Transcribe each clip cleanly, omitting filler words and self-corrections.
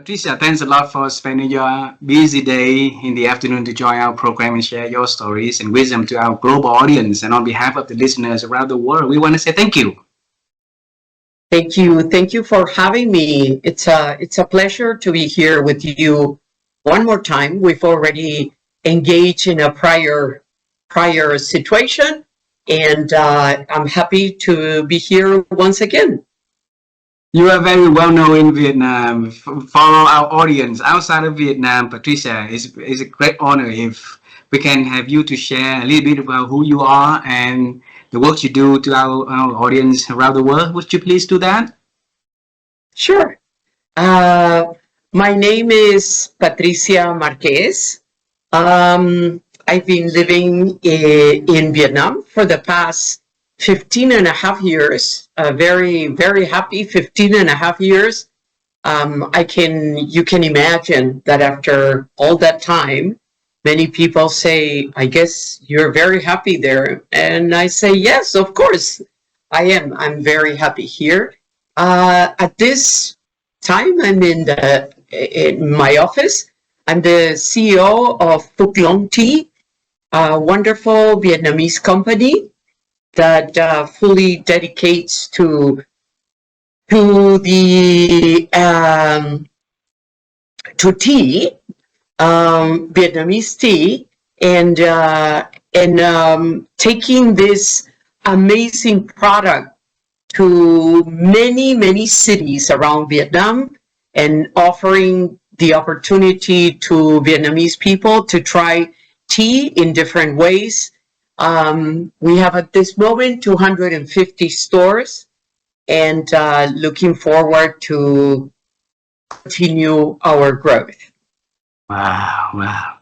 Patricia, thanks a lot for spending your busy day in the afternoon to join our program and share your stories and wisdom to our global audience. And on behalf of the listeners around the world, we want to say thank you. Thank you. Thank you for having me. It's a pleasure to be here with you one more time. We've already engaged in a prior situation, and I'm happy to be here once again. You are very well known in Vietnam. For our audience outside of Vietnam, Patricia, it's a great honor if we can have you to share a little bit about who you are and the work you do to our audience around the world. Would you please do that? Sure. Uh, my name is Patricia Marquez. I've been living in Vietnam for the past 15 and a half years, very, very happy 15 and a half years. You can imagine that after all that time, many people say, I guess you're very happy there. And I say, yes, of course I am. I'm very happy here. At this time, I'm in my office. I'm the CEO of Phuc Tea, a wonderful Vietnamese company that fully dedicates the to tea, Vietnamese tea, and taking this amazing product to many cities around Vietnam and offering the opportunity to Vietnamese people to try tea in different ways. We have at this moment 250 stores, and looking forward to continue our growth. Wow.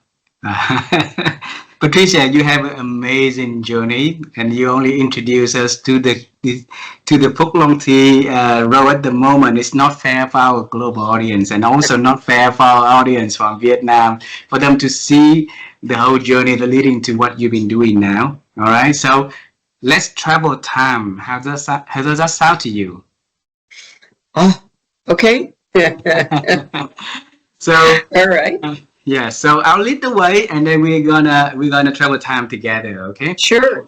Patricia, you have an amazing journey, and you only introduced us to the Phuc Long Tea row at the moment. It's not fair for our global audience, and also not fair for our audience from Vietnam, for them to see the whole journey leading to what you've been doing now. All right, so let's travel time. How does that sound to you? Okay. So, all right. Yeah, so I'll lead the way, and then we're gonna travel time together. Okay. Sure.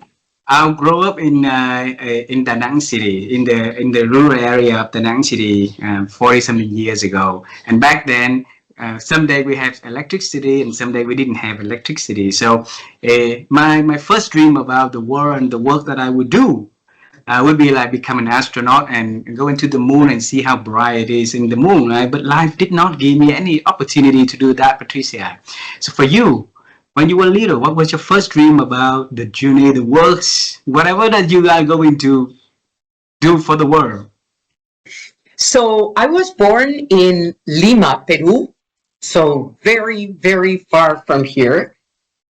I grew up in Da Nang City, in the rural area of Da Nang City, 40 something years ago. And back then, someday we have electricity, and someday we didn't have electricity. So, my first dream about the world and the work that I would do would be like become an astronaut and go into the moon and see how bright it is in the moon, right? But life did not give me any opportunity to do that, Patricia. So for you, when you were little, what was your first dream about the journey, the works, whatever that you are going to do for the world? So I was born in Lima, Peru, so very far from here.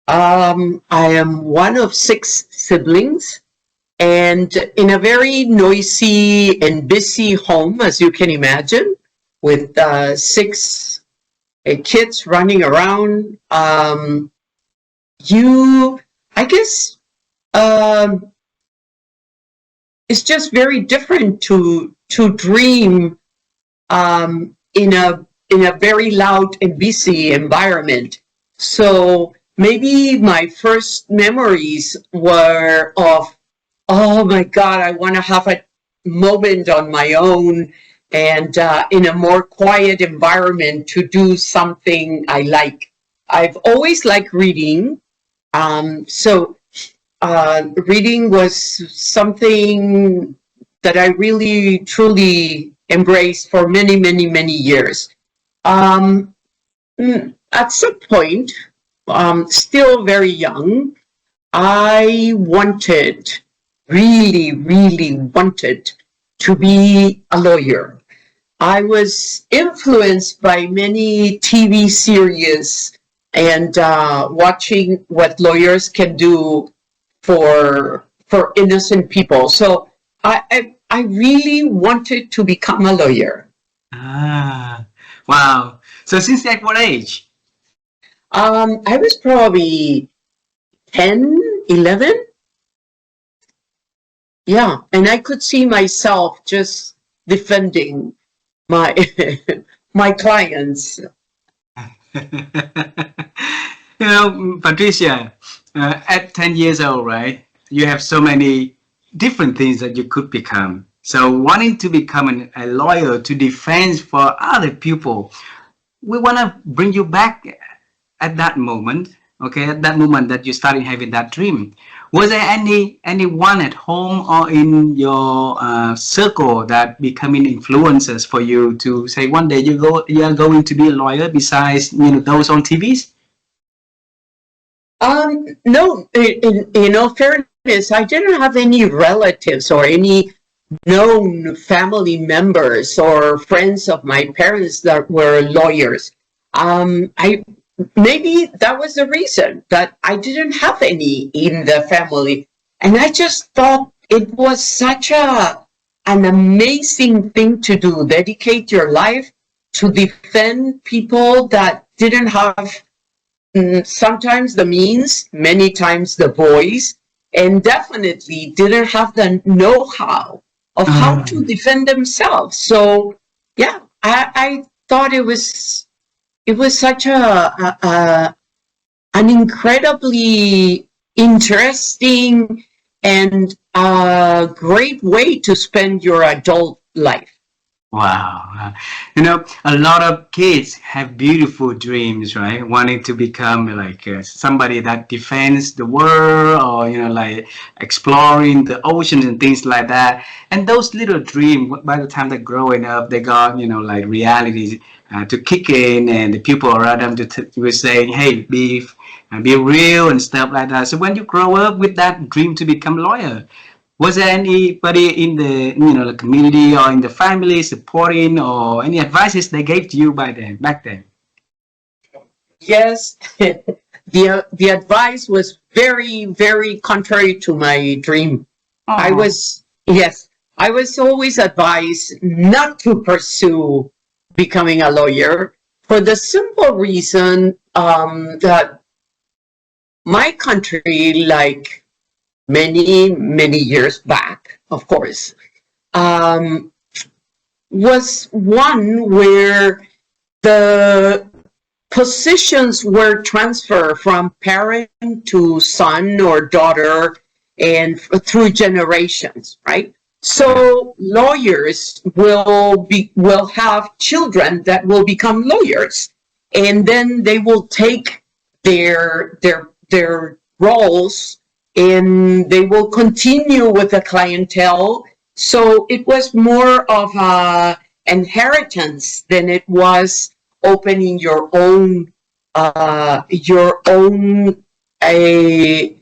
I am one of 6 siblings, and in a very noisy and busy home, as you can imagine, with 6 kids running around. I guess it's just very different to dream in a very loud and busy environment. So maybe my first memories were of, oh my God, I want to have a moment on my own and in a more quiet environment to do something I like. I've always liked reading. So reading was something that I really, truly embraced for many years. At some point, still very young, I really wanted to be a lawyer. I was influenced by many TV series and watching what lawyers can do for innocent people. So I really wanted to become a lawyer. Wow. So since at what age? I was probably 10, 11. Yeah, and I could see myself just defending my my clients. Patricia, at 10 years old, right? You have so many different things that you could become. So wanting to become a lawyer to defend for other people, we want to bring you back at that moment, okay, at that moment that you started having that dream. Was there anyone at home or in your circle that becoming influencers for you to say one day you are going to be a lawyer besides those on TVs? No, in all fairness, I didn't have any relatives or any known family members or friends of my parents that were lawyers. I maybe that was the reason that I didn't have any in the family, and I just thought it was such an amazing thing to do. Dedicate your life to defend people that didn't have sometimes the means, many times the voice, and definitely didn't have the know-how of how to defend themselves. So yeah, I thought it was such an incredibly interesting and a great way to spend your adult life. Wow. A lot of kids have beautiful dreams, right? Wanting to become like somebody that defends the world or, like exploring the oceans and things like that. And those little dreams, by the time they're growing up, they got, like reality to kick in and the people around them were saying, hey, be real and stuff like that. So when you grow up with that dream to become a lawyer, was there anybody in the community or in the family supporting or any advices they gave to you back then? Yes, the advice was very, very contrary to my dream. I Oh. was always advised not to pursue becoming a lawyer for the simple reason that my country, like many, many years back, of course, um, was one where the positions were transferred from parent to son or daughter and through generations, right? So lawyers will have children that will become lawyers, and then they will take their roles and they will continue with the clientele. So it was more of a inheritance than it was opening your own a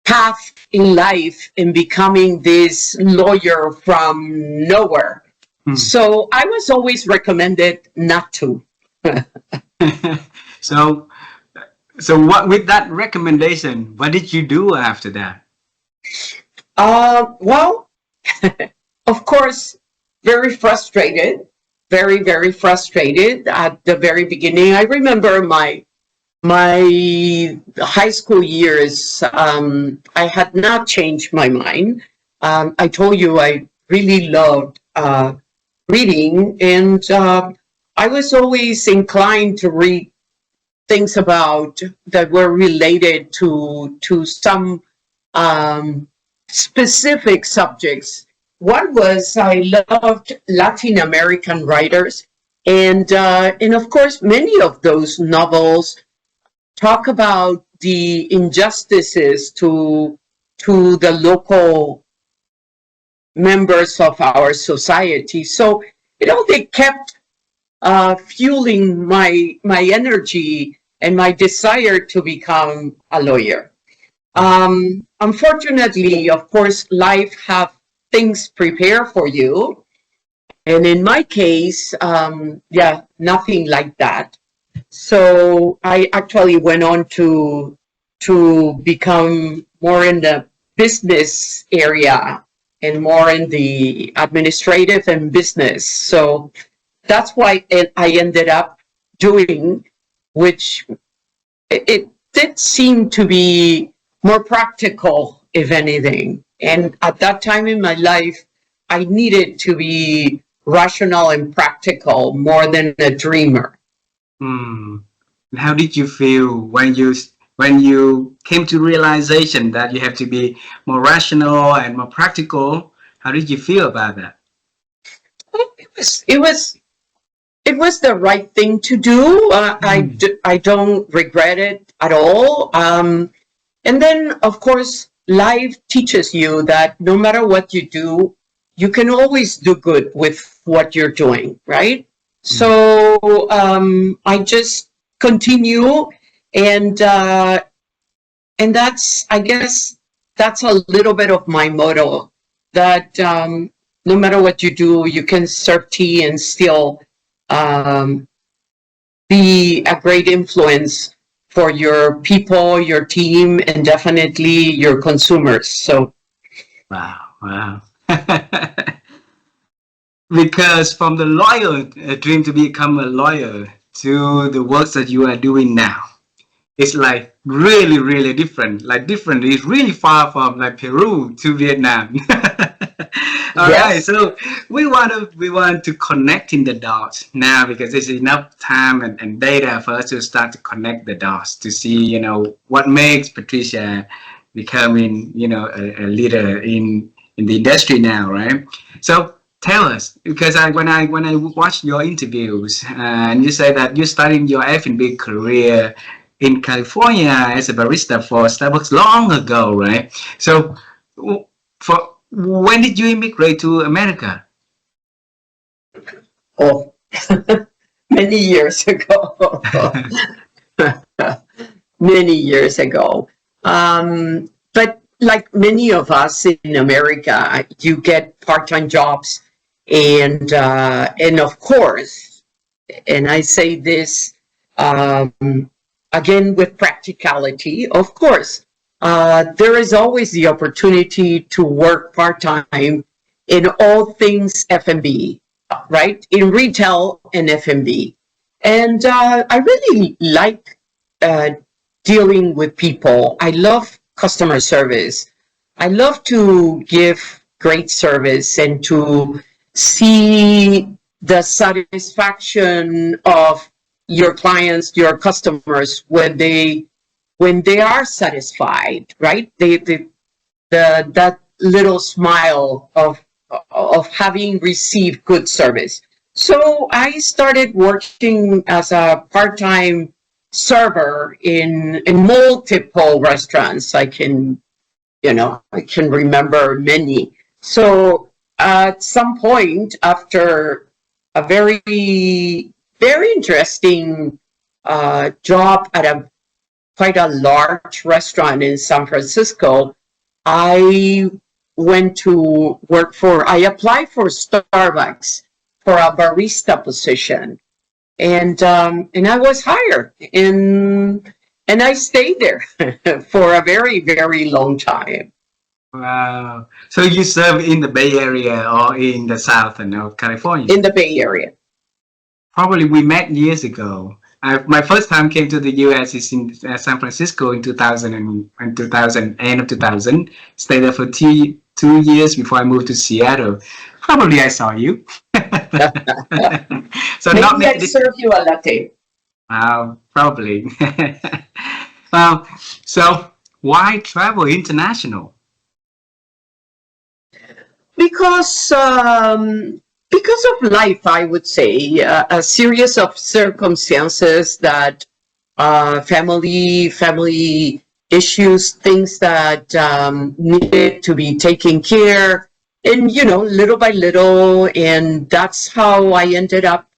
path in life in becoming this lawyer from nowhere. So I was always recommended not to. So, what with that recommendation, what did you do after that? Well, of course, very frustrated, very, very frustrated at the very beginning. I remember my high school years. I had not changed my mind. I told you I really loved reading, and I was always inclined to read things about that were related to some specific subjects. One was I loved Latin American writers, and of course many of those novels talk about the injustices to the local members of our society. So they kept fueling my energy and my desire to become a lawyer. Unfortunately, of course, life have things prepare for you, and in my case, nothing like that. So I actually went on to become more in the business area and more in the administrative and business. So that's why I ended up doing, which it did seem to be more practical, if anything. And at that time in my life, I needed to be rational and practical more than a dreamer. Mm. And how did you feel when you came to realization that you have to be more rational and more practical? How did you feel about that? It was the right thing to do. I don't regret it at all. And then, of course, life teaches you that no matter what you do, you can always do good with what you're doing, right? So I just continue, and that's, I guess, that's a little bit of my motto. That no matter what you do, you can serve tea and still um, be a great influence for your people, your team, and definitely your consumers. So, Wow. Because from the lawyer dream to become a lawyer to the works that you are doing now, it's like really different. Like different. It's really far from like Peru to Vietnam. All right, yes, so we want to connect in the dots now because there's enough time and data for us to start to connect the dots to see what makes Patricia becoming a leader in the industry now, right? So tell us, because when I watched your interviews and you say that you're starting your F&B career in California as a barista for Starbucks long ago, right? So for when did you immigrate to America? oh, many years ago. Many years ago. But like many of us in America, you get part-time jobs, and of course, and I say this um, again with practicality, of course, there is always the opportunity to work part-time in all things F&B, right? In retail and F&B. And I really like uh, dealing with people. I love customer service. I love to give great service and to see the satisfaction of your clients, your customers, when they are satisfied, right? That little smile of having received good service. So I started working as a part-time server in multiple restaurants. I can remember many. So at some point, after a very very interesting job at quite a large restaurant in San Francisco, I went to work I applied for Starbucks for a barista position, and I was hired, and I stayed there for a very very long time Wow. So you serve in the Bay Area or in the South and North California? in the Bay Area. Probably we met years ago. My first time came to the US is in San Francisco in 2000 and 2000, end of 2000. Stayed there for 2 years before I moved to Seattle. Probably I saw you. So not Maybe I many. serve you a latte. Probably. So why travel international? Because of life, I would say, a series of circumstances that family issues, things that needed to be taken care, and little by little, and that's how I ended up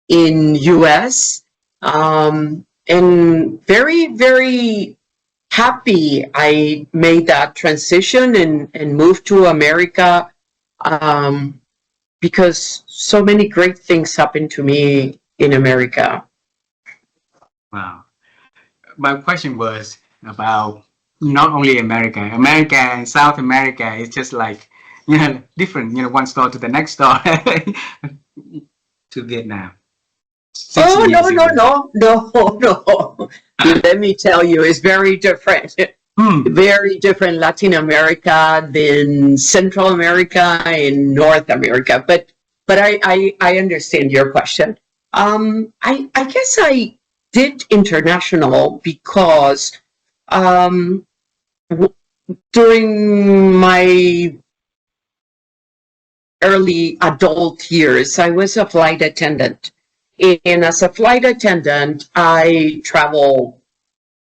in US, and very very happy I made that transition and moved to America, um, because so many great things happened to me in America. Wow. My question was about not only America. America and South America is just like, different, one store to the next store to Vietnam. Six Oh, no, years no, ago. no, no, no. Let me tell you, it's very different. Hmm. Very different Latin America than Central America and North America. But but I understand your question. I guess I did international because um, during my early adult years, I was a flight attendant. And as a flight attendant, I travel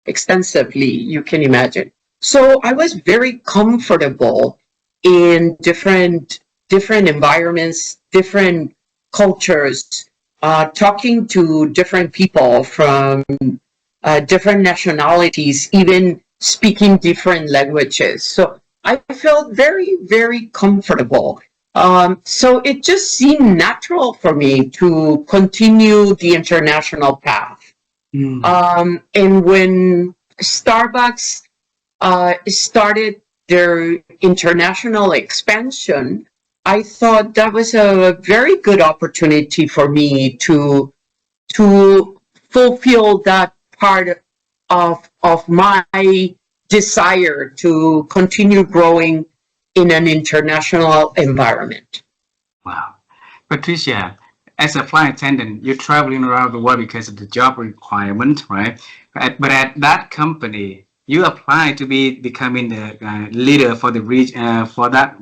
extensively, you can imagine. So I was very comfortable in different environments, different cultures, talking to different people from different nationalities, even speaking different languages. So I felt very, very comfortable. So it just seemed natural for me to continue the international path. And when Starbucks started their international expansion, I thought that was a very good opportunity for me to fulfill that part of my desire to continue growing in an international environment. Wow. Patricia, as a flight attendant, you're traveling around the world because of the job requirement, right? But at that company, you apply to be becoming the leader for the region, for that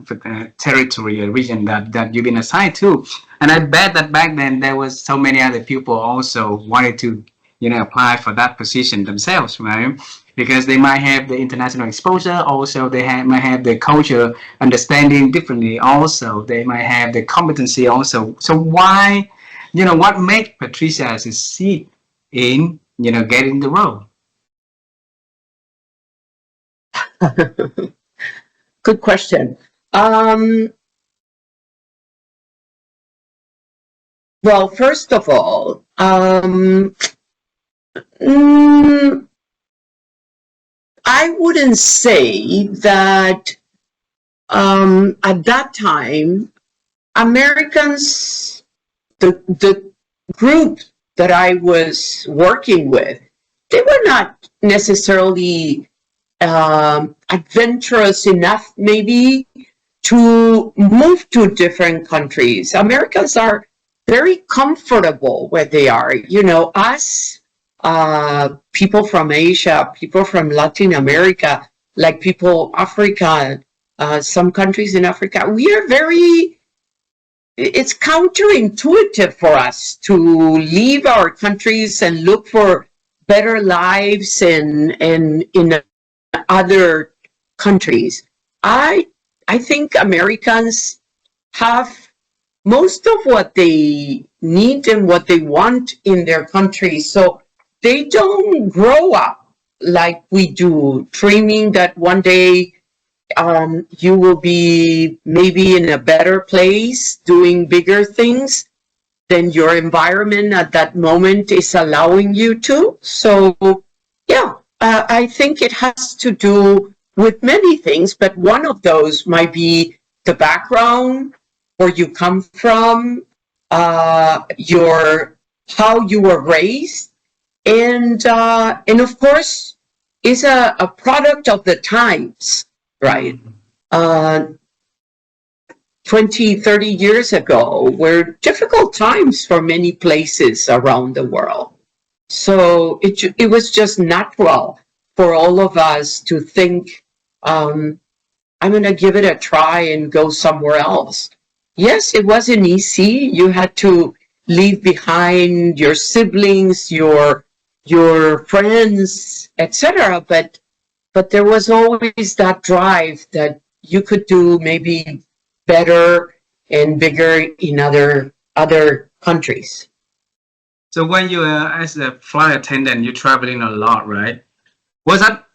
territory or region that you've been assigned to. And I bet that back then there was so many other people also wanted to, apply for that position themselves, right? Because they might have the international exposure. Also, might have the culture understanding differently. Also, they might have the competency. Also, so why, what made Patricia succeed in getting the role? Good question. Well, first of all, I wouldn't say that at that time, Americans, the group that I was working with, they were not necessarily adventurous enough, maybe, to move to different countries. Americans are very comfortable where they are. Us, people from Asia, people from Latin America, like people Africa, some countries in Africa, we are very, it's counterintuitive for us to leave our countries and look for better lives in other countries. I think Americans have most of what they need and what they want in their country. So they don't grow up like we do, dreaming that one day you will be maybe in a better place, doing bigger things than your environment at that moment is allowing you to. So, yeah, I think it has to do with many things, but one of those might be the background, where you come from, your how you were raised, and of course, is a product of the times, right? Uh, 20, 30 years ago were difficult times for many places around the world. So it was just natural for all of us to think, I'm going to give it a try and go somewhere else. Yes, it wasn't easy. You had to leave behind your siblings, your friends, etc. But there was always that drive that you could do maybe better and bigger in other countries. So when you as a flight attendant, you're traveling a lot, right? Was that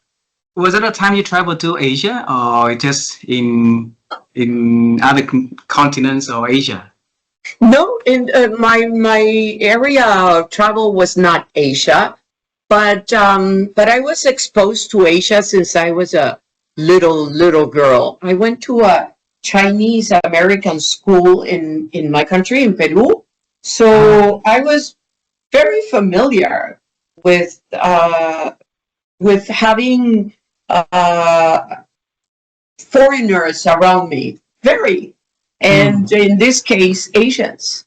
was it a time you traveled to Asia or just in other continents or Asia? No, in my area of travel was not Asia, but I was exposed to Asia since I was a little girl. I went to a Chinese American school in my country in Peru, so I was very familiar with having foreigners around me. Very. and in this case, Asians.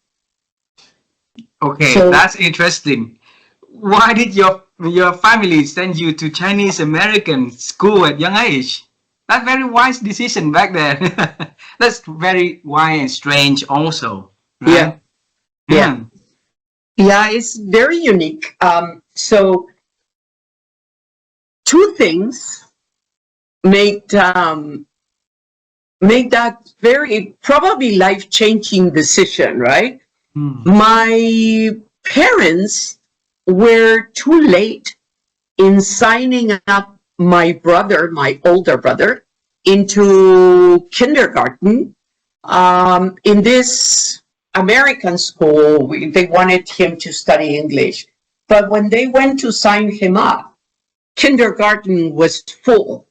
Okay, So that's interesting. Why did your family send you to Chinese American school at young age? That's very wise decision back then. That's very wise and strange also, yeah, right? yeah, Yeah. yeah, it's very unique. So two things made made that very probably life changing decision, right? Hmm. My parents were too late in signing up my brother, my older brother, into kindergarten. In this American school, they wanted him to study English. But when they went to sign him up, kindergarten was full.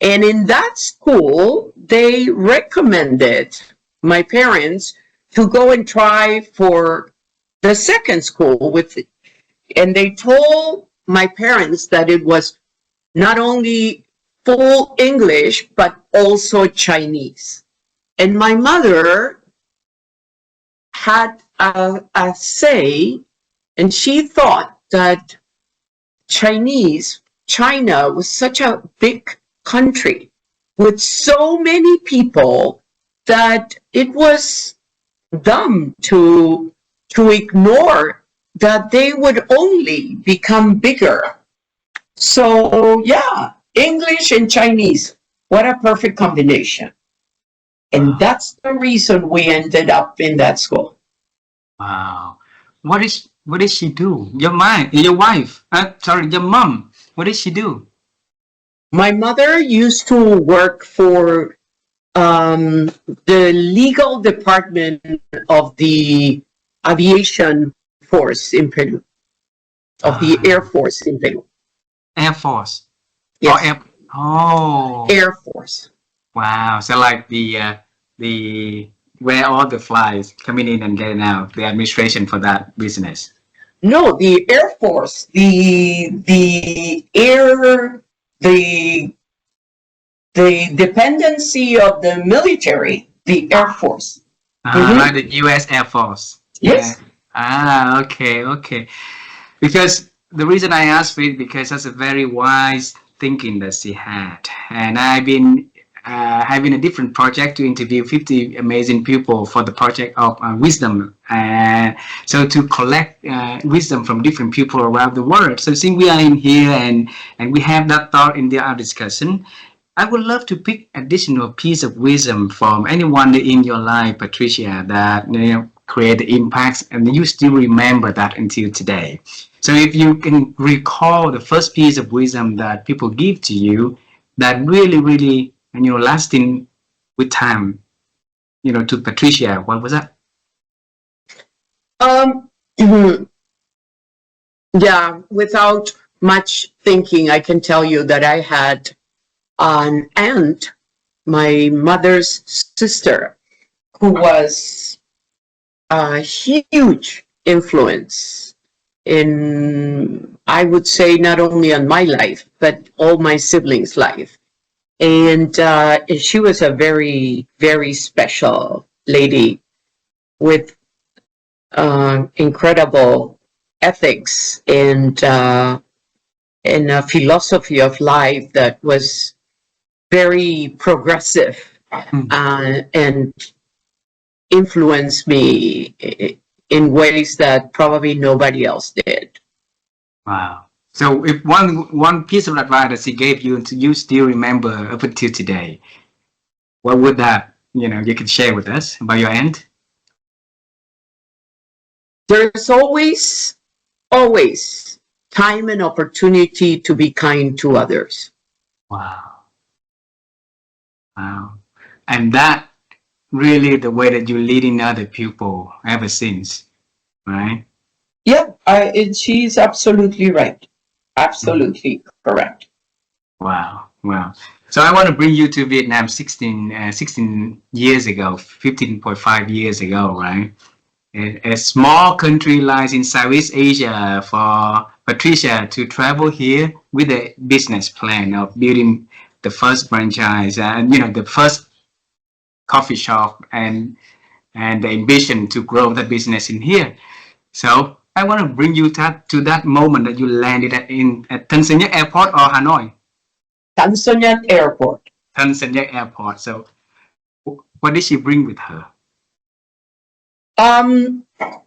And in that school, they recommended my parents to go and try for the second school with, and they told my parents that it was not only full English, but also Chinese. And my mother had a say, and she thought that China was such a big country with so many people that it was dumb to ignore that they would only become bigger. So yeah, English and Chinese, what a perfect combination. And Wow. that's the reason we ended up in that school. Wow. What did she do? Your wife. Sorry, your mom. What did she do? My mother used to work for the legal department of the aviation force in Peru, of the Air Ah, Force in Peru. Air Force. Oh, Yes, Oh, Air Force. wow. So like the where all the flies coming in and getting out, the administration for that business. No, the Air Force, the the dependency of the military, the Air Force. Like Mm-hmm. the U.S. Air Force. Yeah. Yes. Okay, okay. Because the reason I asked it because that's a very wise thinking that she had, and I've been having a different project to interview 50 amazing people for the project of wisdom, so to collect wisdom from different people around the world. So since we are in here and we have that thought in our discussion, I would love to pick additional piece of wisdom from anyone in your life, Patricia, that create the impacts, and you still remember that until today. So if you can recall the first piece of wisdom that people give to you, that really, really, lasting with time, to Patricia, what was that? Um, yeah, without much thinking, I can tell you that I had an aunt, my mother's sister, who was a huge influence in, I would say, not only on my life, but all my siblings' life. And she was a very, very special lady with incredible ethics and a philosophy of life that was very progressive Hmm. and influenced me in ways that probably nobody else did. Wow. So if one piece of advice that she gave you and you still remember up until today, what would that, you could share with us about your aunt? There's always time and opportunity to be kind to others. Wow. Wow. And that really the way that you're leading other people ever since, right? Yeah, she's absolutely right. Mhm. Absolutely correct. Wow. Wow. So I want to bring you to Vietnam 16 years ago, 15.5 years ago, right? A small country lies in Southeast Asia for Patricia to travel here with a business plan of building the first franchise and, the first coffee shop and the ambition to grow the business in here. So I want to bring you to that moment that you landed at Tan Son Nhat Airport or Hanoi. Tan Son Nhat Airport. Tan Son Nhat Airport. So what did she bring with her?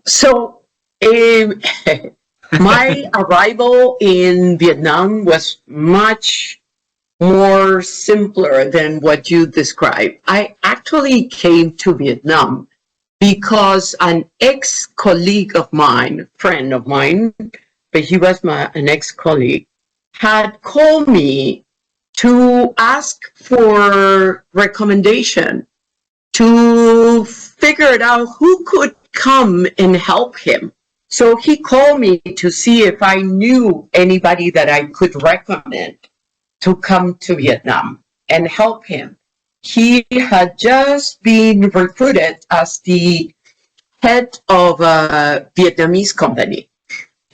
So my arrival in Vietnam was much more simpler than what you described. I actually came to Vietnam because an ex-colleague of mine, friend of mine, but he was an ex-colleague, had called me to ask for recommendation to figure it out who could come and help him. So he called me to see if I knew anybody that I could recommend to come to Vietnam and help him. He had just been recruited as the head of a Vietnamese company,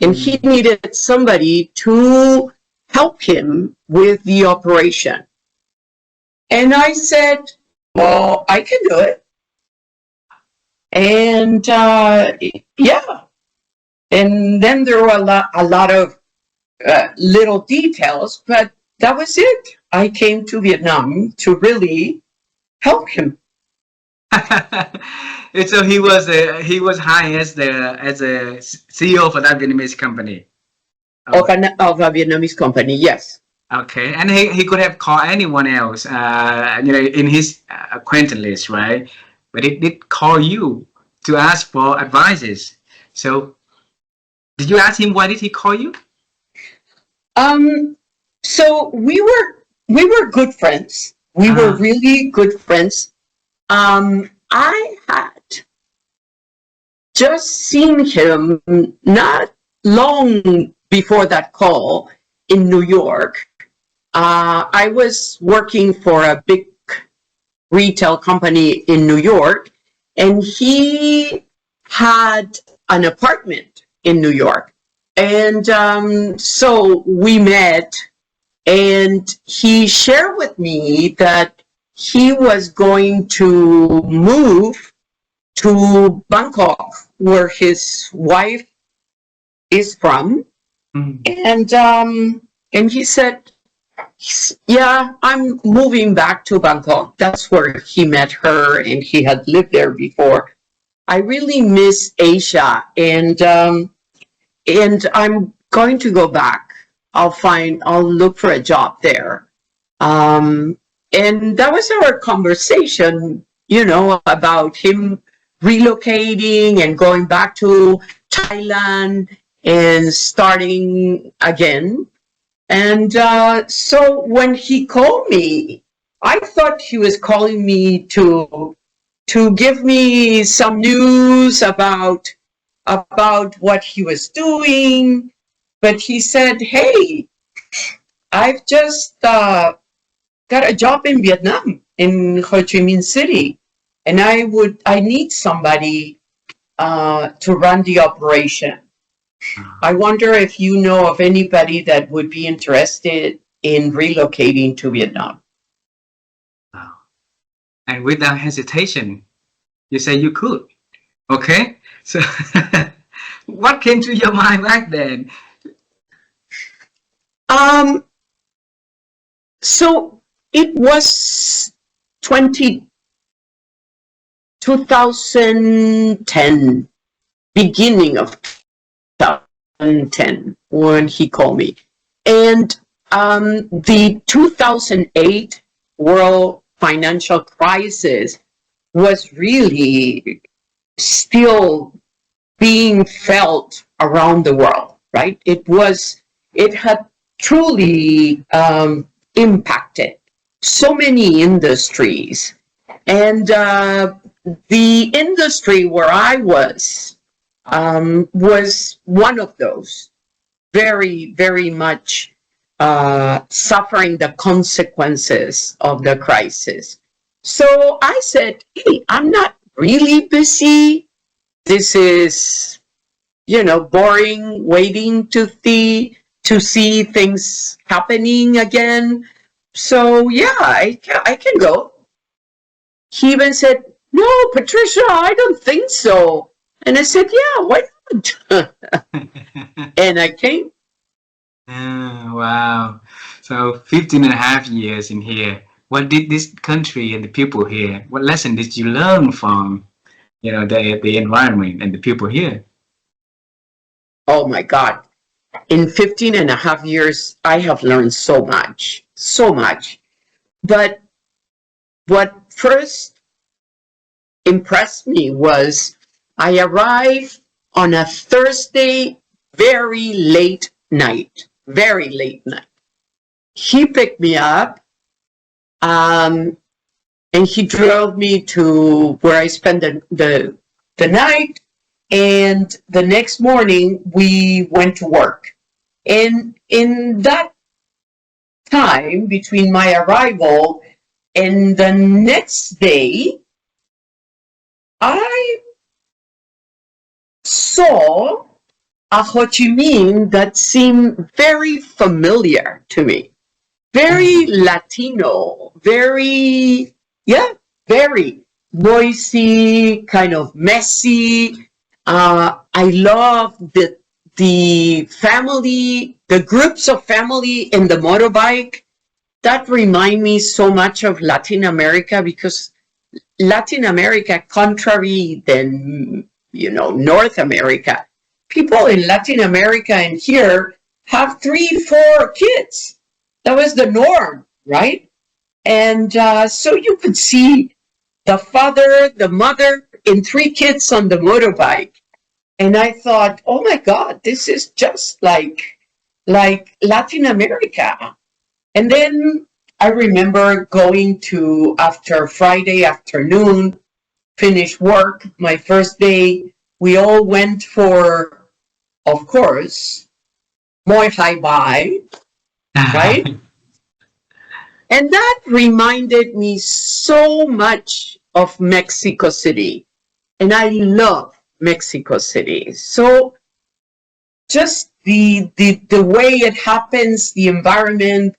and he needed somebody to help him with the operation. And I said, well, I can do it. And yeah, and then there were a lot of little details, but that was it. I came to Vietnam to really help him. So he was hired as a CEO for that Vietnamese company. Of a Vietnamese company, yes. Okay, and he could have called anyone else, in his acquaintance list, right? But he did call you to ask for advices. So, did you ask him why did he call you? So we were good friends. We were really good friends. I had just seen him not long before that call in New York. I was working for a big retail company in New York, and he had an apartment in New York. And so we met, and he shared with me that he was going to move to Bangkok, where his wife is from. And he said, yeah, I'm moving back to Bangkok. That's where he met her, and he had lived there before. I really miss Asia, and I'm going to go back. I'll look for a job there. And that was our conversation, about him relocating and going back to Thailand and starting again. And so when he called me, I thought he was calling me to give me some news about what he was doing. But he said, hey, I've just got a job in Vietnam, in Ho Chi Minh City, and I need somebody to run the operation. I wonder if you know of anybody that would be interested in relocating to Vietnam. Wow. And without hesitation, you say you could. Okay? So what came to your mind back then? So it was 2010, beginning of 2010, when he called me. And the 2008 world financial crisis was really still being felt around the world, right? It had truly impacted so many industries. And the industry where I was one of those, very, very much suffering the consequences of the crisis. So I said, hey, I'm not really busy. This is, boring, waiting to see things happening again. So yeah, I can go. he even said, "No, Patricia, I don't think so." And I said, "Yeah, why not?" And I came. Wow. So 15 and a half years in here. What did this country and the people here, what lesson did you learn from, the environment and the people here? Oh my God. In 15 and a half years, I have learned so much, so much. But what first impressed me was I arrived on a Thursday, very late night. He picked me up, um, and he drove me to where I spent the night. And the next morning, we went to work. And in that time between my arrival and the next day, I saw a Ho Chi Minh that seemed very familiar to me, very Latino, very noisy, kind of messy. I love the family, the groups of family in the motorbike. That remind me so much of Latin America, because Latin America, contrary than North America, people in Latin America and here have 3, 4 kids. That was the norm, right? And so you could see the father, the mother, and 3 kids on the motorbike. And I thought, oh my God, this is just like Latin America. And then I remember going to, after Friday afternoon, finish work, my first day, we all went for, of course, Muay Thai Bai, right? And that reminded me so much of Mexico City. And I love Mexico City. So just the way it happens, the environment,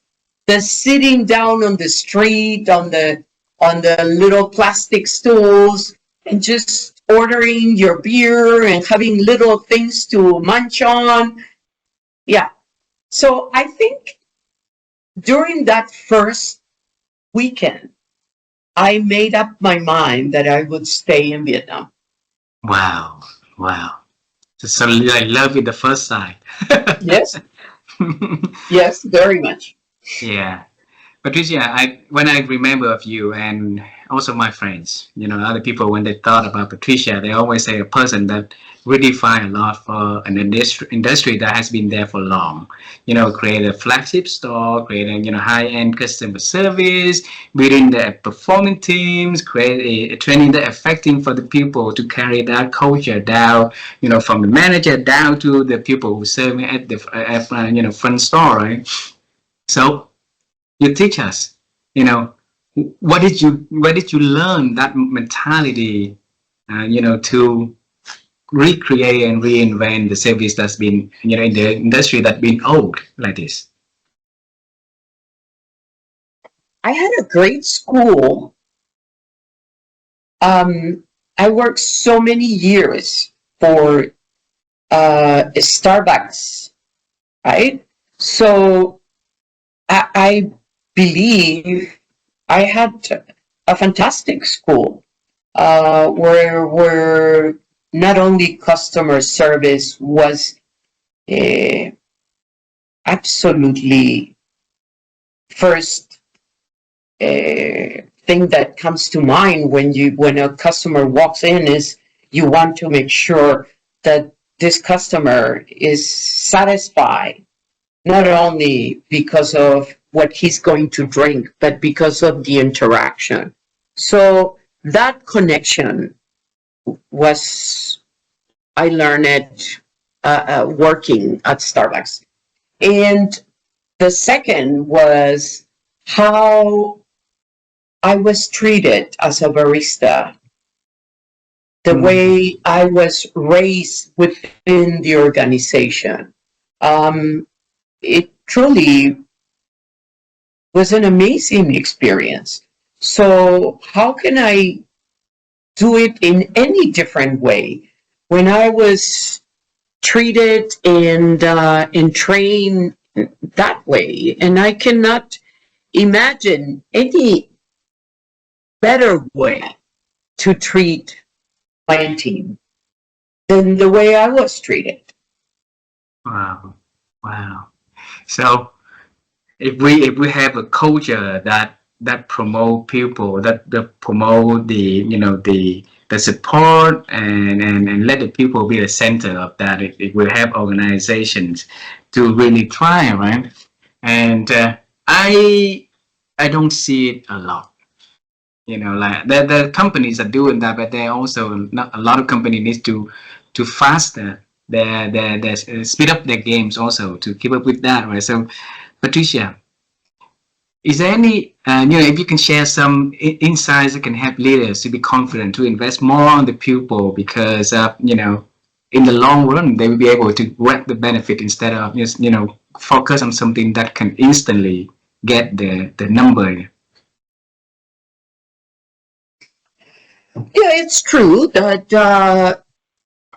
the sitting down on the street, on the little plastic stools, and just ordering your beer and having little things to munch on. Yeah. So I think during that first weekend, I made up my mind that I would stay in Vietnam. Wow. Wow. So I love it the first sight. Yes. Yes, very much. Yeah. Patricia, when I remember of you and also my friends, other people, when they thought about Patricia, they always say a person that really find a lot for an industry that has been there for long. Create a flagship store, create a high-end customer service, building the performing teams, create a training that effective for the people to carry that culture down, from the manager down to the people who serve at the front store, right? So you teach us, what did you learn that mentality, to recreate and reinvent the service that's been, in the industry that's been old like this? I had a great school. I worked so many years for Starbucks, right? So I believe I had a fantastic school, where not only customer service was uh, absolutely first thing that comes to mind when a customer walks in, is you want to make sure that this customer is satisfied, not only because of what he's going to drink, but because of the interaction. So that connection was, I learned it working at Starbucks. And the second was how I was treated as a barista, the way I was raised within the organization. It truly was an amazing experience. So how can I do it in any different way? When I was treated and trained that way, and I cannot imagine any better way to treat my team than the way I was treated. Wow. Wow. So if we have a culture that promote people, that promote the support and let the people be the center of that, it will help organizations to really try, right? And I don't see it a lot. Like the companies are doing that, but they also not a lot of companies need to faster their speed up their games also to keep up with that, right? So, Patricia, is there any if you can share some insights that can help leaders to be confident to invest more on the pupil because in the long run they will be able to reap the benefit instead of just focus on something that can instantly get the number. Yeah, it's true that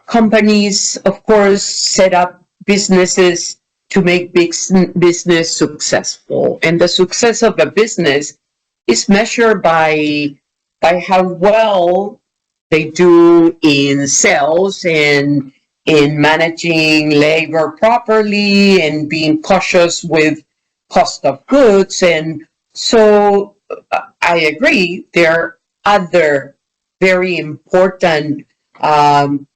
companies, of course, set up businesses to make big business successful. And the success of a business is measured by how well they do in sales and in managing labor properly and being cautious with cost of goods. And so I agree, there are other very important um,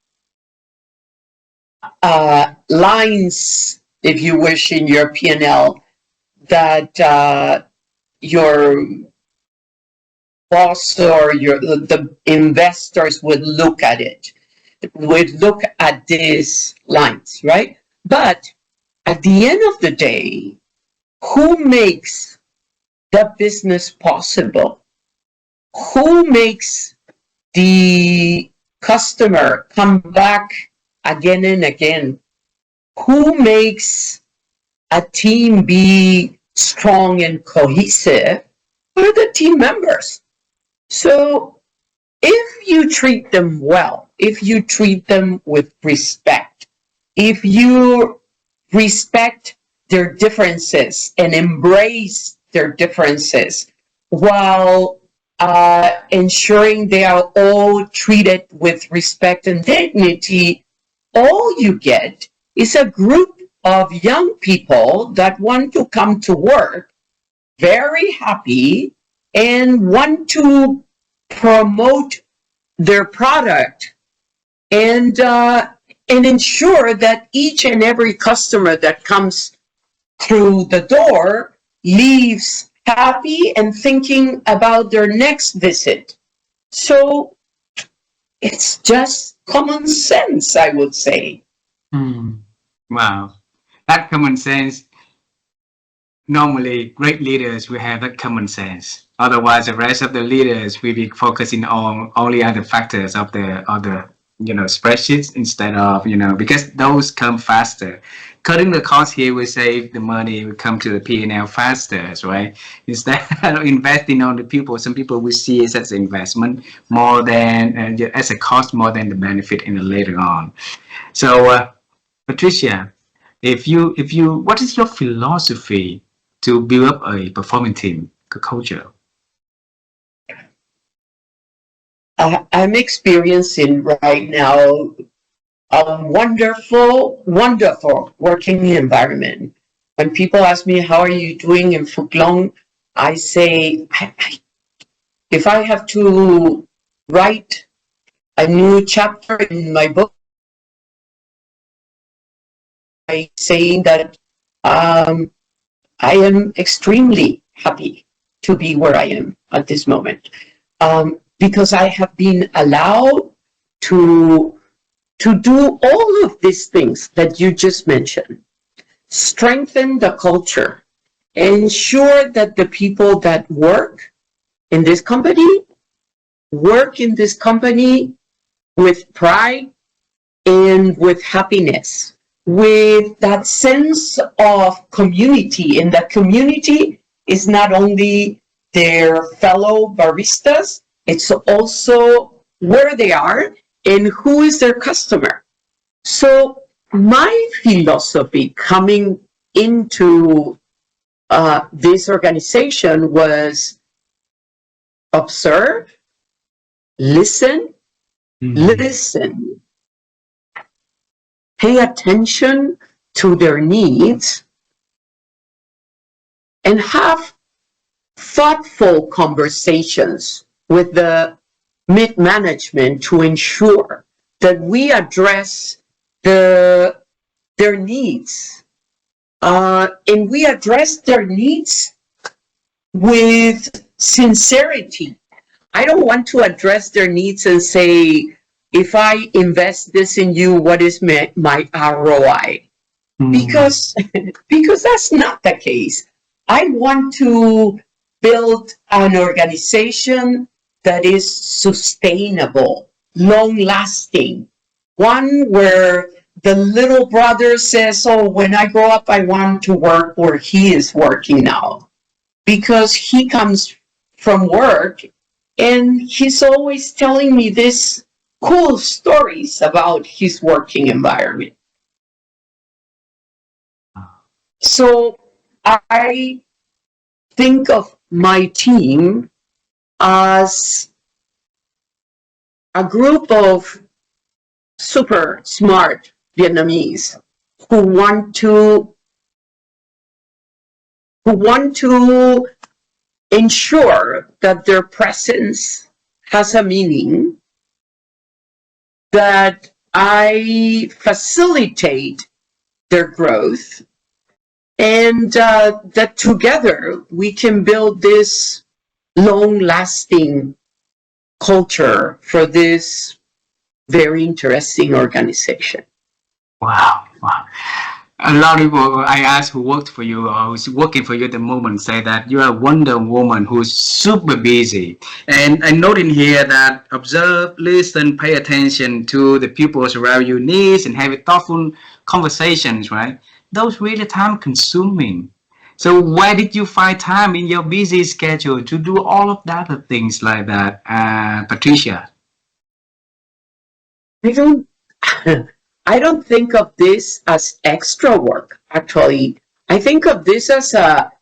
lines, if you wish, in your P&L that your boss or the investors would look at it, would look at these lines, right? But at the end of the day, who makes the business possible? Who makes the customer come back again and again? Who makes a team be strong and cohesive are the team members. So if you treat them well, if you treat them with respect, if you respect their differences and embrace their differences while ensuring they are all treated with respect and dignity, all you get is a group of young people that want to come to work very happy and want to promote their product and ensure that each and every customer that comes through the door leaves happy and thinking about their next visit. So it's just common sense, I would say. Wow, that common sense. Normally, great leaders will have that common sense. Otherwise, the rest of the leaders will be focusing on only other factors of the other, spreadsheets instead of, because those come faster. Cutting the cost here will save the money, will come to the P&L faster, right? Instead of investing on the people, some people will see it as an investment more than, as a cost more than the benefit in the later on. So, Patricia, if you what is your philosophy to build up a performing team culture? I'm experiencing right now a wonderful, wonderful working environment. When people ask me, how are you doing in Phuc, I say, if I have to write a new chapter in my book, I saying that I am extremely happy to be where I am at this moment because I have been allowed to do all of these things that you just mentioned, strengthen the culture, ensure that the people that work in this company with pride and with happiness, with that sense of community. And that community is not only their fellow baristas. It's also where they are and who is their customer. So my philosophy coming into this organization was observe, listen, listen, pay attention to their needs, and have thoughtful conversations with the mid management to ensure that we address their needs. And we address their needs with sincerity. I don't want to address their needs and say, if I invest this in you, what is my ROI? Because that's not the case. I want to build an organization that is sustainable, long lasting, one where the little brother says, oh, when I grow up, I want to work where he is working now, because he comes from work and he's always telling me these cool stories about his working environment. So I think of my team as a group of super smart Vietnamese who want to ensure that their presence has a meaning, that I facilitate their growth, and that together we can build this long-lasting culture for this very interesting organization. Wow, wow. A lot of people I ask who worked for you or who's working for you at the moment say that you're a Wonder Woman who's super busy. And I note in here that observe, listen, pay attention to the people around your needs and have thoughtful conversations, right? Those really time consuming. So where did you find time in your busy schedule to do all of that things like that, Patricia? I don't I don't think of this as extra work, actually. I think of this as a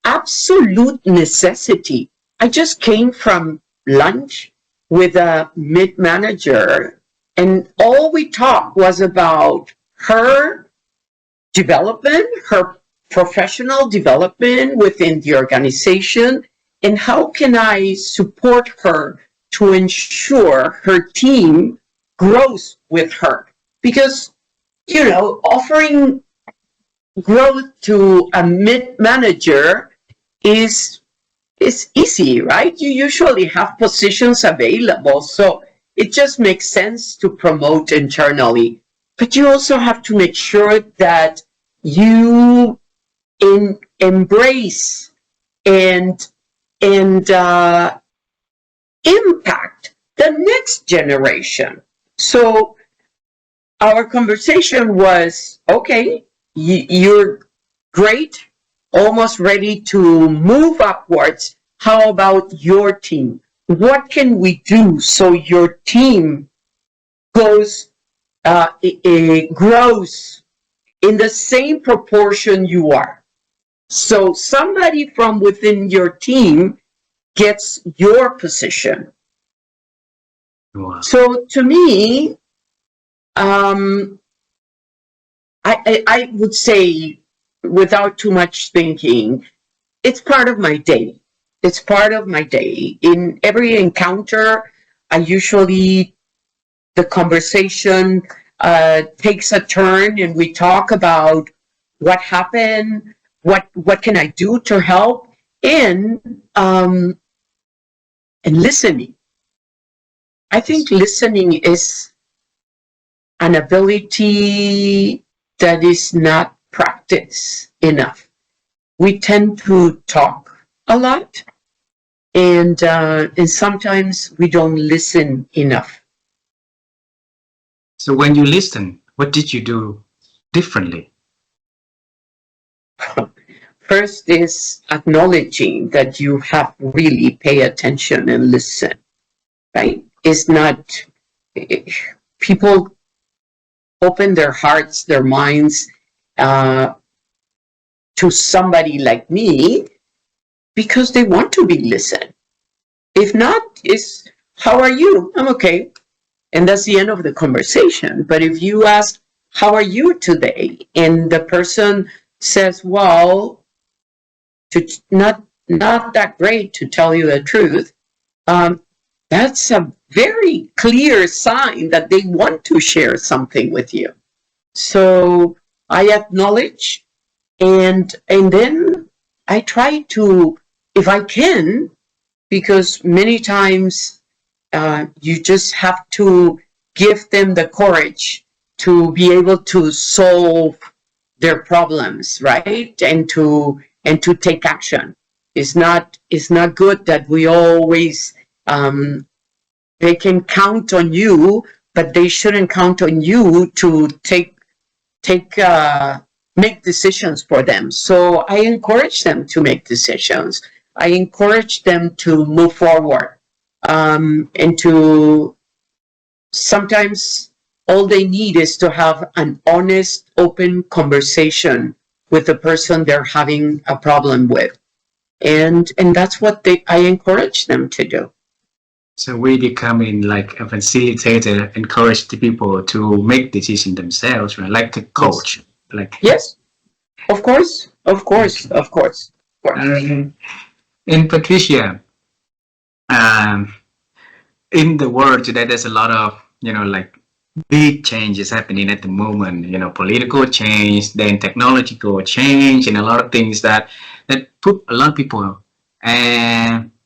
absolute necessity. I just came from lunch with a mid manager, and all we talked was about her development, her professional development within the organization, and how can I support her to ensure her team grows with her. Because, offering growth to a mid manager is easy, right? You usually have positions available, so it just makes sense to promote internally. But you also have to make sure that you embrace and impact the next generation. So our conversation was, okay, you're great, almost ready to move upwards. How about your team? What can we do so your team grows in the same proportion you are? So somebody from within your team gets your position. Wow. So to me, I would say, without too much thinking, it's part of my day. It's part of my day. In every encounter, the conversation takes a turn and we talk about what happened, what can I do to help, and listening. I think listening is an ability that is not practiced enough. We tend to talk a lot, and sometimes we don't listen enough. So when you listen, what did you do differently? First is acknowledging that you have really pay attention and listen, right? It's not, people open their hearts, their minds to somebody like me because they want to be listened. If not, it's, how are you? I'm okay. And that's the end of the conversation. But if you ask, how are you today? And the person says, well, not that great, to tell you the truth. That's a very clear sign that they want to share something with you. So I acknowledge, and then I try to, if I can, because many times you just have to give them the courage to be able to solve their problems, right? And to take action. It's not good that we always, they can count on you, but they shouldn't count on you to make decisions for them. So I encourage them to make decisions. I encourage them to move forward, and to, sometimes all they need is to have an honest, open conversation with the person they're having a problem with. And that's what I encourage them to do. So we becoming like a facilitator, encourage the people to make decisions themselves, right? Like a coach. Yes. Like Yes, of course. And Patricia, um, in the world today, there's a lot of, like big changes happening at the moment, political change, then technological change, and a lot of things that put a lot of people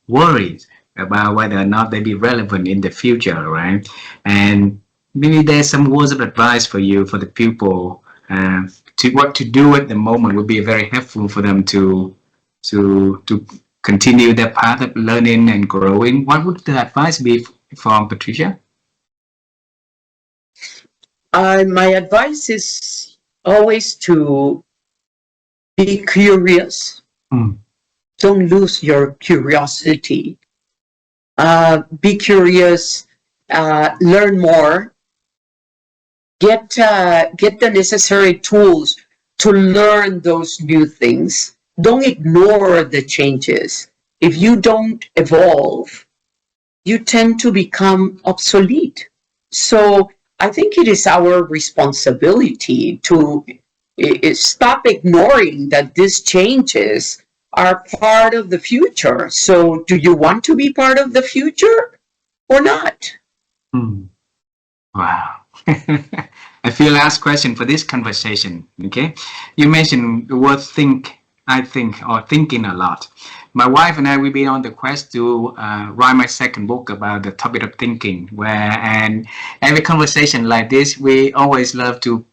worried about whether or not they be relevant in the future, right? And maybe there's some words of advice for you, for the people, to what to do at the moment would be very helpful for them to continue their path of learning and growing. What would the advice be from Patricia? My advice is always to be curious. Don't lose your curiosity. Be curious, learn more, get the necessary tools to learn those new things. Don't ignore the changes. If you don't evolve, you tend to become obsolete. So I think it is our responsibility to stop ignoring that these changes are part of the future. So do you want to be part of the future or not? Wow. I feel last question for this conversation. Okay. You mentioned the word think, I think, or thinking a lot. My wife and I will be on the quest to write my second book about the topic of thinking, and every conversation like this, we always love to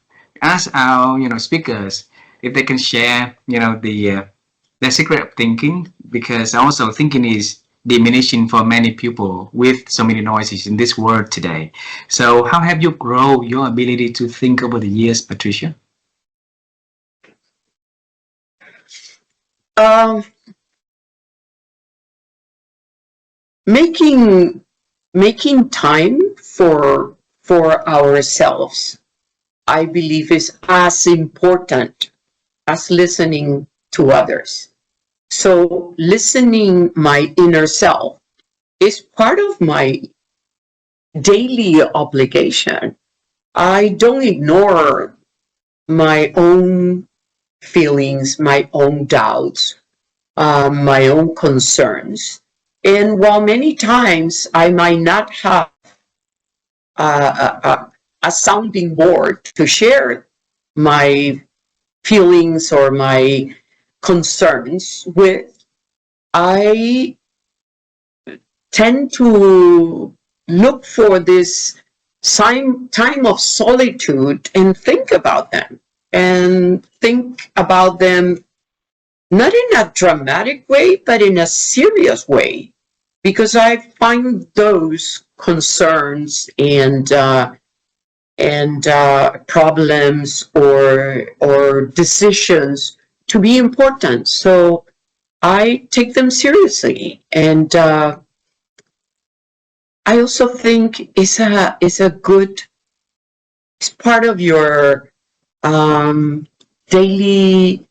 ask our speakers if they can share the secret of thinking, because also thinking is diminishing for many people with so many noises in this world today. So how have you grown your ability to think over the years, Patricia? Making time for ourselves, I believe, is as important as listening to others. So listening my inner self is part of my daily obligation. I don't ignore my own feelings, my own doubts, my own concerns. And while many times I might not have a sounding board to share my feelings or my concerns with, I tend to look for this time of solitude and think about them. And think about them not in a dramatic way, but in a serious way. Because I find those concerns and problems or decisions to be important. So I take them seriously. And I also think it's part of your daily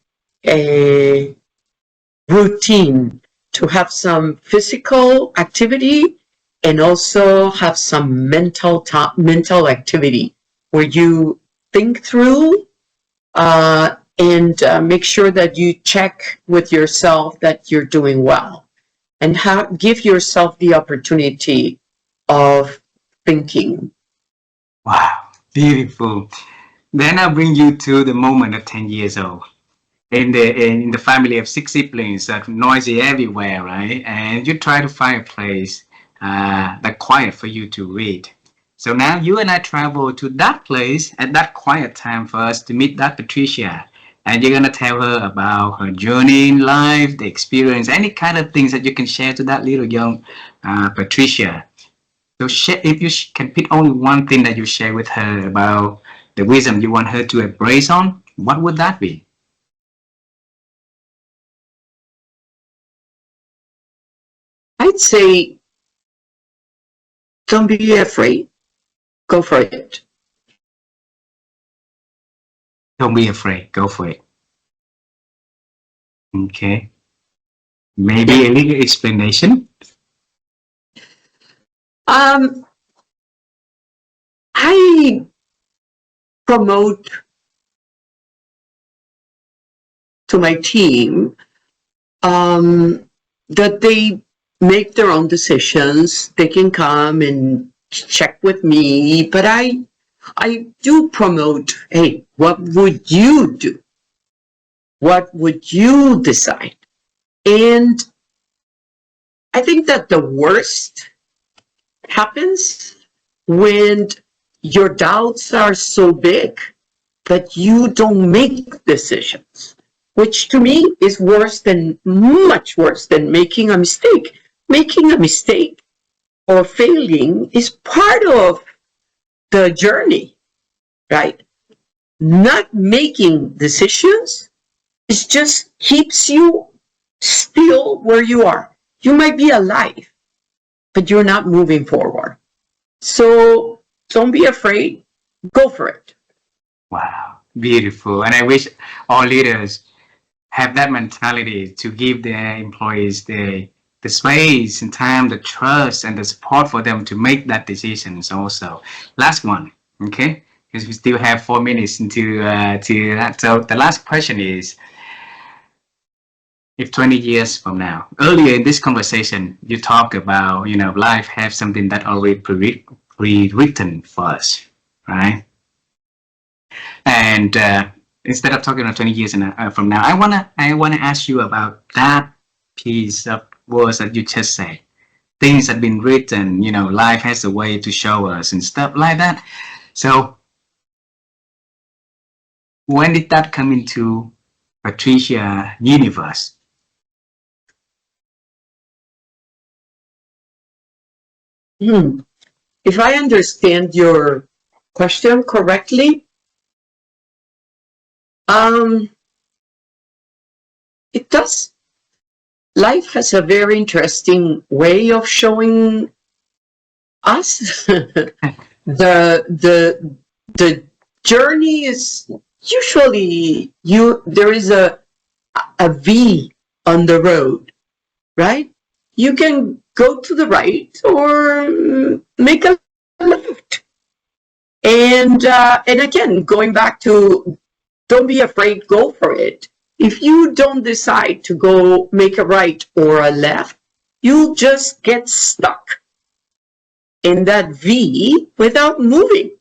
routine to have some physical activity and also have some mental activity where you think through and make sure that you check with yourself that you're doing well, and give yourself the opportunity of thinking. Wow, beautiful. Then I'll bring you to the moment of 10 years old. In the family of 6 siblings, that noisy everywhere, right? And you try to find a place that quiet for you to read. So now you and I travel to that place at that quiet time for us to meet that Patricia. And you're going to tell her about her journey in life, the experience, any kind of things that you can share to that little young Patricia. So if you can pick only one thing that you share with her about the wisdom you want her to embrace on, what would that be? I'd say don't be afraid. Go for it. Don't be afraid. Go for it. Okay. Maybe a little explanation. I promote to my team that they make their own decisions. They can come and check with me, but I do promote, hey, what would you do? What would you decide? And I think that the worst happens when your doubts are so big that you don't make decisions, which to me is much worse than making a mistake. Making a mistake or failing is part of the journey, right? Not making decisions is just keeps you still where you are. You might be alive, but you're not moving forward. So don't be afraid. Go for it. Wow, beautiful. And I wish all leaders have that mentality to give their employees the space and time, the trust and the support for them to make that decisions also. Last one, okay? Because we still have 4 minutes to that. So the last question is, if 20 years from now, earlier in this conversation, you talk about, life has something that already pre-written for us, right? And instead of talking about 20 years from now, I wanna ask you about that piece of words that you just said. Things have been written, life has a way to show us and stuff like that. So when did that come into Patricia universe? If I understand your question correctly, it does. Life has a very interesting way of showing us. the journey is usually there is a V on the road, right? You can go to the right or make a left. And again, going back to don't be afraid, go for it. If you don't decide to go make a right or a left, you'll just get stuck in that V without moving.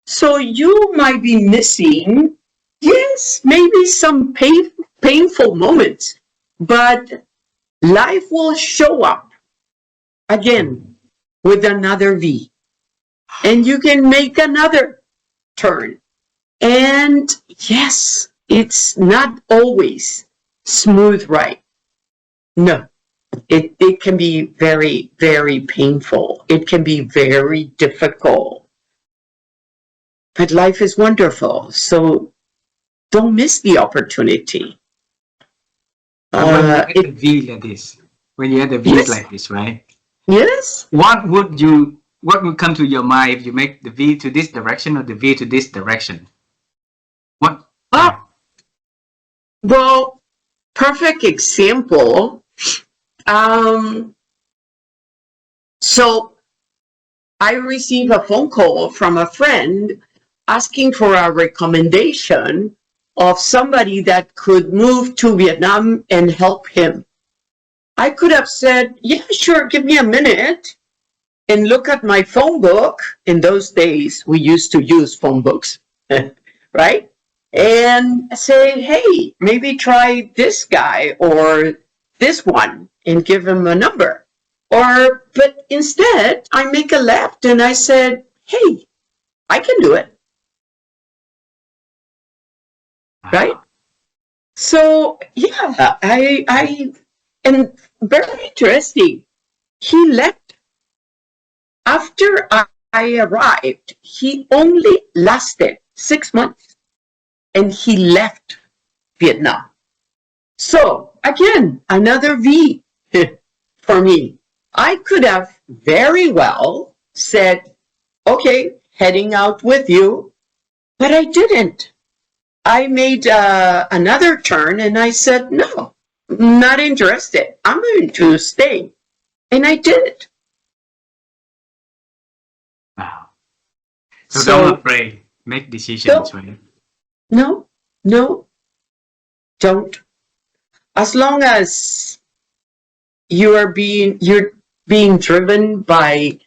So you might be missing, yes, maybe some painful moments, but life will show up again with another V. And you can make another turn. And yes, it's not always smooth right. No, it can be very, very painful. It can be very difficult. But life is wonderful. So don't miss the opportunity. When you had It, the V like this, when you had the V's yes, like this, right? yes. What would come to your mind if you make the V to this direction or the V to this direction? What? Oh, Yeah. well, perfect example. Um, so I received a phone call from a friend asking for a recommendation of somebody that could move to Vietnam and help him. I could have said, yeah, sure, give me a minute and look at my phone book. In those days, we used to use phone books, right? And say, hey, maybe try this guy or this one and give him a number. But instead, I make a left and I said, hey, I can do it, right? Wow. So yeah, and very interesting. He left after I arrived. He only lasted 6 months, and he left Vietnam. So again, another V for me. I could have very well said, okay, heading out with you, but I didn't. I made another turn and I said, no, not interested. I'm going to stay. And I did. Wow. So don't So, afraid. Make decisions, no, right? no, no, don't. As long as you're being driven by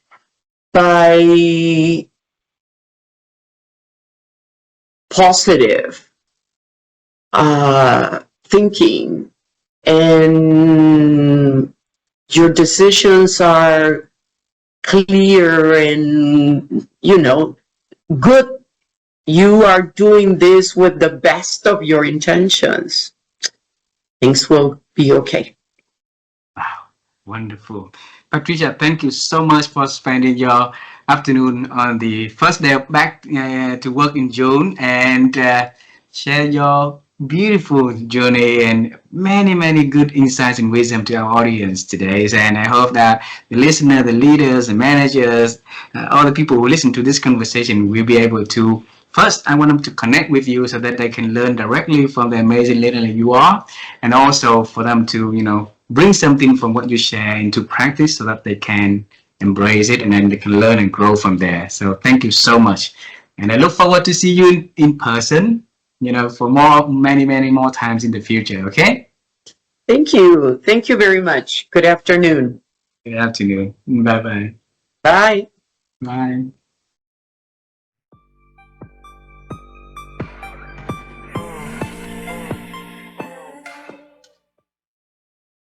positive thinking, and your decisions are clear and good, you are doing this with the best of your intentions, things will be okay. Wow. Wonderful. Patricia, thank you so much for spending your afternoon on the first day back to work in June and share your beautiful journey and many, many good insights and wisdom to our audience today. And I hope that the listener, the leaders, the managers, all the people who listen to this conversation will be able to. First, I want them to connect with you so that they can learn directly from the amazing leader that you are, and also for them to, bring something from what you share into practice so that they can embrace it and then they can learn and grow from there. So thank you so much. And I look forward to see you in person, for many, many more times in the future. Okay? Thank you very much. Good afternoon. Good afternoon. Bye bye. Bye. Bye.